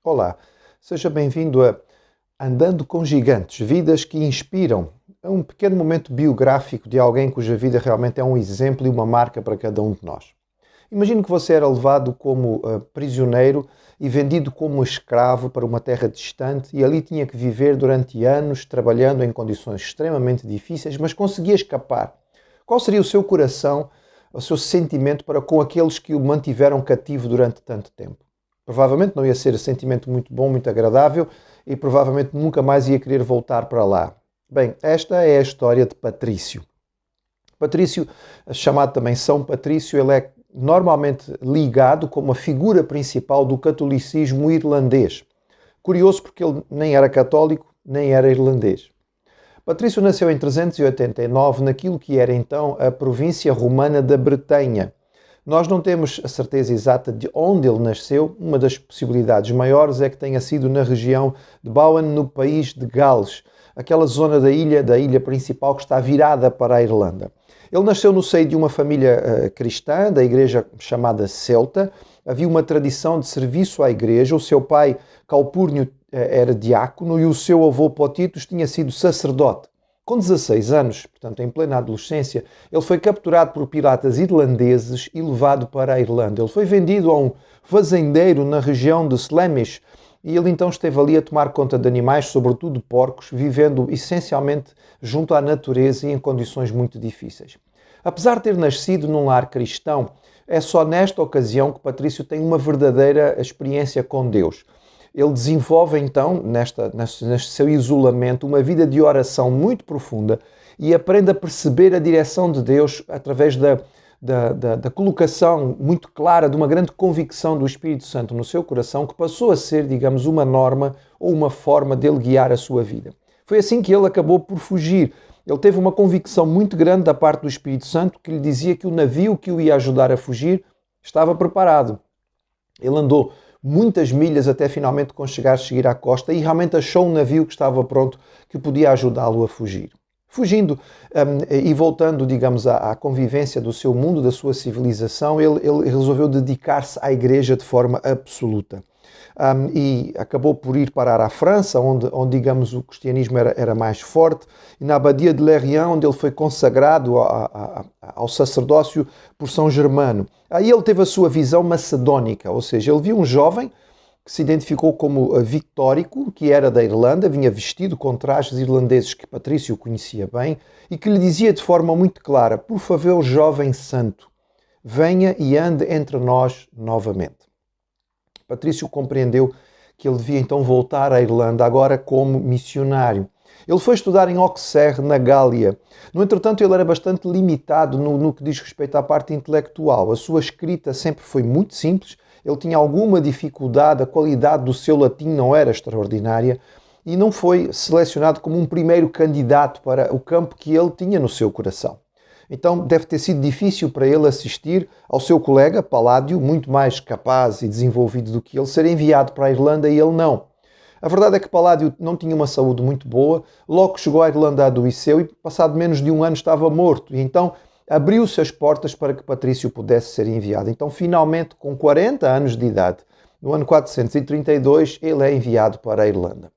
Olá, seja bem-vindo a Andando com Gigantes, vidas que inspiram. É um pequeno momento biográfico de alguém cuja vida realmente é um exemplo e uma marca para cada um de nós. Imagino que você era levado como prisioneiro e vendido como escravo para uma terra distante e ali tinha que viver durante anos trabalhando em condições extremamente difíceis, mas conseguia escapar. Qual seria o seu coração, o seu sentimento para com aqueles que o mantiveram cativo durante tanto tempo? Provavelmente não ia ser um sentimento muito bom, muito agradável e provavelmente nunca mais ia querer voltar para lá. Bem, esta é a história de Patrício. Patrício, chamado também São Patrício, ele é normalmente ligado como a figura principal do catolicismo irlandês. Curioso porque ele nem era católico, nem era irlandês. Patrício nasceu em 389 naquilo que era então a província romana da Bretanha. Nós não temos a certeza exata de onde ele nasceu. Uma das possibilidades maiores é que tenha sido na região de Bowen, no país de Gales, aquela zona da ilha principal que está virada para a Irlanda. Ele nasceu no seio de uma família cristã, da igreja chamada Celta. Havia uma tradição de serviço à igreja. O seu pai, Calpurnio, era diácono e o seu avô Potitus tinha sido sacerdote. Com 16 anos, portanto em plena adolescência, ele foi capturado por piratas irlandeses e levado para a Irlanda. Ele foi vendido a um fazendeiro na região de Slemish e ele então esteve ali a tomar conta de animais, sobretudo porcos, vivendo essencialmente junto à natureza e em condições muito difíceis. Apesar de ter nascido num lar cristão, é só nesta ocasião que Patrício tem uma verdadeira experiência com Deus. Ele desenvolve então, neste seu isolamento, uma vida de oração muito profunda e aprende a perceber a direção de Deus através da colocação muito clara de uma grande convicção do Espírito Santo no seu coração, que passou a ser, digamos, uma norma ou uma forma dele guiar a sua vida. Foi assim que ele acabou por fugir. Ele teve uma convicção muito grande da parte do Espírito Santo que lhe dizia que o navio que o ia ajudar a fugir estava preparado. Ele andou muitas milhas até finalmente conseguir à costa e realmente achou um navio que estava pronto, que podia ajudá-lo a fugir. Fugindo e voltando, digamos, à convivência do seu mundo, da sua civilização, ele resolveu dedicar-se à igreja de forma absoluta. E acabou por ir parar à França, onde digamos, o cristianismo era mais forte, e na abadia de Lérien, onde ele foi consagrado ao sacerdócio por São Germano. Aí ele teve a sua visão macedónica, ou seja, ele viu um jovem que se identificou como Victórico, que era da Irlanda, vinha vestido com trajes irlandeses que Patrício conhecia bem, e que lhe dizia de forma muito clara: por favor, jovem santo, venha e ande entre nós novamente. Patrício compreendeu que ele devia então voltar à Irlanda, agora como missionário. Ele foi estudar em Auxerre, na Gália. No entretanto, ele era bastante limitado no que diz respeito à parte intelectual. A sua escrita sempre foi muito simples, ele tinha alguma dificuldade, a qualidade do seu latim não era extraordinária e não foi selecionado como um primeiro candidato para o campo que ele tinha no seu coração. Então deve ter sido difícil para ele assistir ao seu colega Paládio, muito mais capaz e desenvolvido do que ele, ser enviado para a Irlanda e ele não. A verdade é que Paládio não tinha uma saúde muito boa, logo chegou à Irlanda adoeceu e passado menos de um ano estava morto. E então abriu-se as portas para que Patrício pudesse ser enviado. Então finalmente, com 40 anos de idade, no ano 432, ele é enviado para a Irlanda.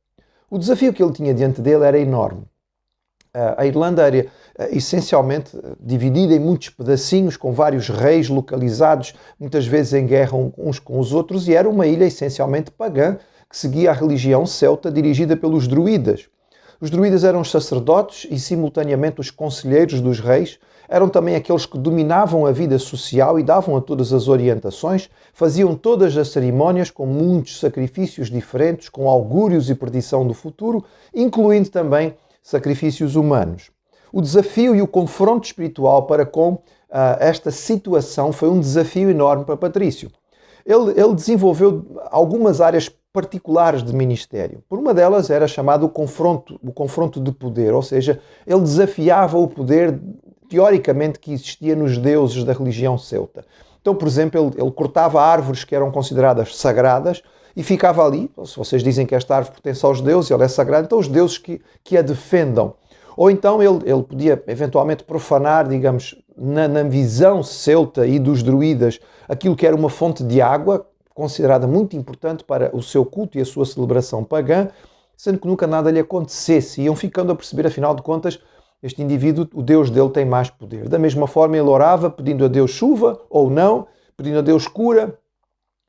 O desafio que ele tinha diante dele era enorme. A Irlanda era essencialmente dividida em muitos pedacinhos, com vários reis localizados, muitas vezes em guerra uns com os outros, e era uma ilha essencialmente pagã, que seguia a religião celta dirigida pelos druidas. Os druidas eram os sacerdotes e, simultaneamente, os conselheiros dos reis, eram também aqueles que dominavam a vida social e davam a todas as orientações, faziam todas as cerimónias com muitos sacrifícios diferentes, com augúrios e predição do futuro, incluindo também sacrifícios humanos. O desafio e o confronto espiritual para com esta situação foi um desafio enorme para Patrício. Ele desenvolveu algumas áreas particulares de ministério. Por uma delas era chamado o confronto de poder, ou seja, ele desafiava o poder, teoricamente, que existia nos deuses da religião celta. Então, por exemplo, ele cortava árvores que eram consideradas sagradas e ficava ali. Se vocês dizem que esta árvore pertence aos deuses, ela é sagrada, então os deuses que a defendam. Ou então ele podia eventualmente profanar, digamos, na visão celta e dos druidas, aquilo que era uma fonte de água, considerada muito importante para o seu culto e a sua celebração pagã, sendo que nunca nada lhe acontecesse. Iam ficando a perceber, afinal de contas, este indivíduo, o Deus dele tem mais poder. Da mesma forma, ele orava pedindo a Deus chuva ou não, pedindo a Deus cura,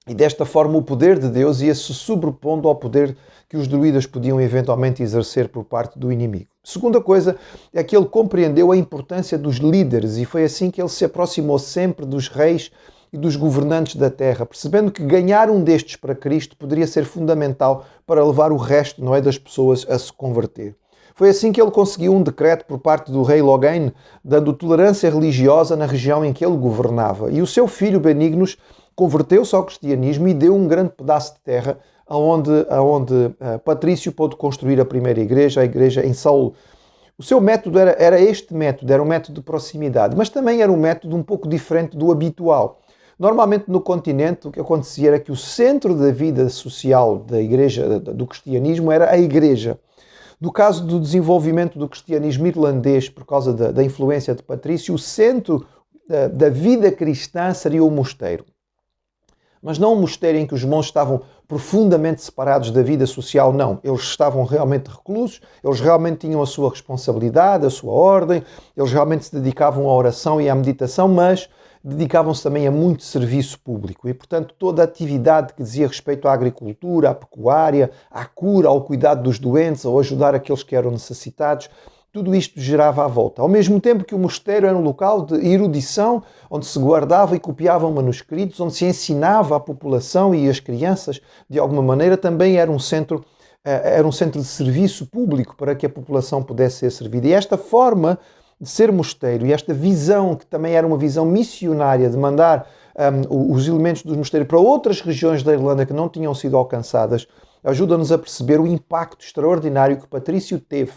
e desta forma o poder de Deus ia se sobrepondo ao poder que os druidas podiam eventualmente exercer por parte do inimigo. Segunda coisa é que ele compreendeu a importância dos líderes e foi assim que ele se aproximou sempre dos reis e dos governantes da terra, percebendo que ganhar um destes para Cristo poderia ser fundamental para levar o resto, não é, das pessoas a se converter. Foi assim que ele conseguiu um decreto por parte do rei Loghain, dando tolerância religiosa na região em que ele governava. E o seu filho Benignos converteu-se ao cristianismo e deu um grande pedaço de terra aonde Patrício pôde construir a primeira igreja, a igreja em Saulo. O seu método era este método, era um método de proximidade, mas também era um método um pouco diferente do habitual. Normalmente no continente o que acontecia era que o centro da vida social da igreja, do cristianismo, era a igreja. No caso do desenvolvimento do cristianismo irlandês, por causa da influência de Patrício, o centro da vida cristã seria o mosteiro. Mas não um mosteiro em que os monges estavam profundamente separados da vida social, não. Eles estavam realmente reclusos, eles realmente tinham a sua responsabilidade, a sua ordem, eles realmente se dedicavam à oração e à meditação, mas dedicavam-se também a muito serviço público. E, portanto, toda a atividade que dizia respeito à agricultura, à pecuária, à cura, ao cuidado dos doentes, ao ajudar aqueles que eram necessitados, tudo isto gerava à volta. Ao mesmo tempo que o mosteiro era um local de erudição, onde se guardava e copiavam manuscritos, onde se ensinava à população e às crianças, de alguma maneira, também era um centro de serviço público para que a população pudesse ser servida. E esta forma de ser mosteiro e esta visão, que também era uma visão missionária, de mandar os elementos do mosteiro para outras regiões da Irlanda que não tinham sido alcançadas, ajuda-nos a perceber o impacto extraordinário que Patrício teve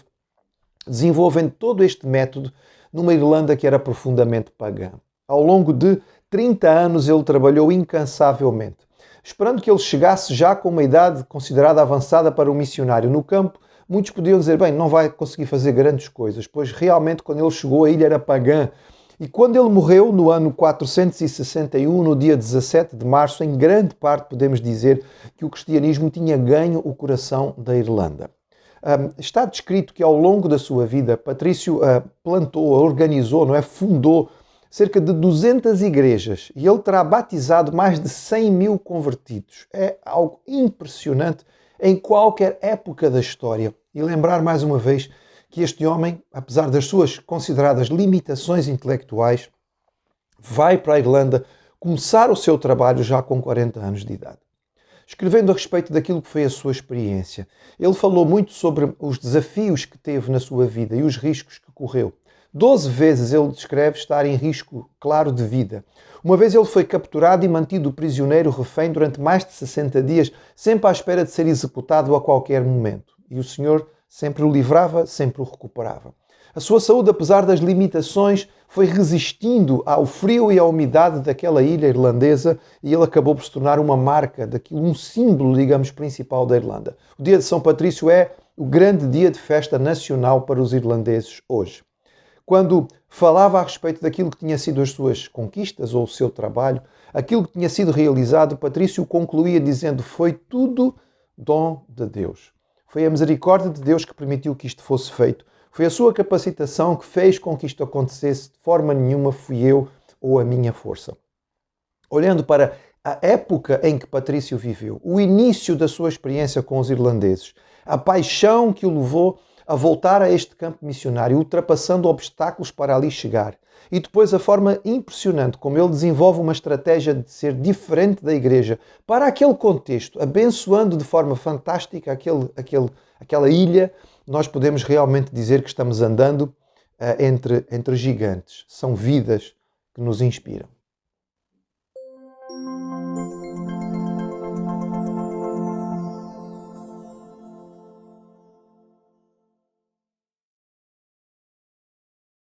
desenvolvendo todo este método numa Irlanda que era profundamente pagã. Ao longo de 30 anos ele trabalhou incansavelmente, esperando que ele chegasse já com uma idade considerada avançada para um missionário no campo. Muitos podiam dizer, bem, não vai conseguir fazer grandes coisas, pois realmente quando ele chegou a ilha era pagã. E quando ele morreu no ano 461, no dia 17 de março, em grande parte podemos dizer que o cristianismo tinha ganho o coração da Irlanda. Está descrito que ao longo da sua vida, Patrício plantou, organizou, fundou cerca de 200 igrejas e ele terá batizado mais de 100 mil convertidos. É algo impressionante em qualquer época da história. E lembrar mais uma vez que este homem, apesar das suas consideradas limitações intelectuais, vai para a Irlanda começar o seu trabalho já com 40 anos de idade. Escrevendo a respeito daquilo que foi a sua experiência, ele falou muito sobre os desafios que teve na sua vida e os riscos que correu. 12 vezes ele descreve estar em risco claro de vida. Uma vez ele foi capturado e mantido prisioneiro refém durante mais de 60 dias, sempre à espera de ser executado a qualquer momento. E o Senhor sempre o livrava, sempre o recuperava. A sua saúde, apesar das limitações, foi resistindo ao frio e à umidade daquela ilha irlandesa e ele acabou por se tornar uma marca daquilo, um símbolo, digamos, principal da Irlanda. O dia de São Patrício é o grande dia de festa nacional para os irlandeses hoje. Quando falava a respeito daquilo que tinha sido as suas conquistas ou o seu trabalho, aquilo que tinha sido realizado, Patrício concluía dizendo: foi tudo dom de Deus. Foi a misericórdia de Deus que permitiu que isto fosse feito. Foi a sua capacitação que fez com que isto acontecesse. De forma nenhuma fui eu ou a minha força. Olhando para a época em que Patrício viveu, o início da sua experiência com os irlandeses, a paixão que o levou a voltar a este campo missionário, ultrapassando obstáculos para ali chegar. E depois a forma impressionante como ele desenvolve uma estratégia de ser diferente da igreja para aquele contexto, abençoando de forma fantástica aquela ilha. Nós podemos realmente dizer que estamos andando entre gigantes. São vidas que nos inspiram.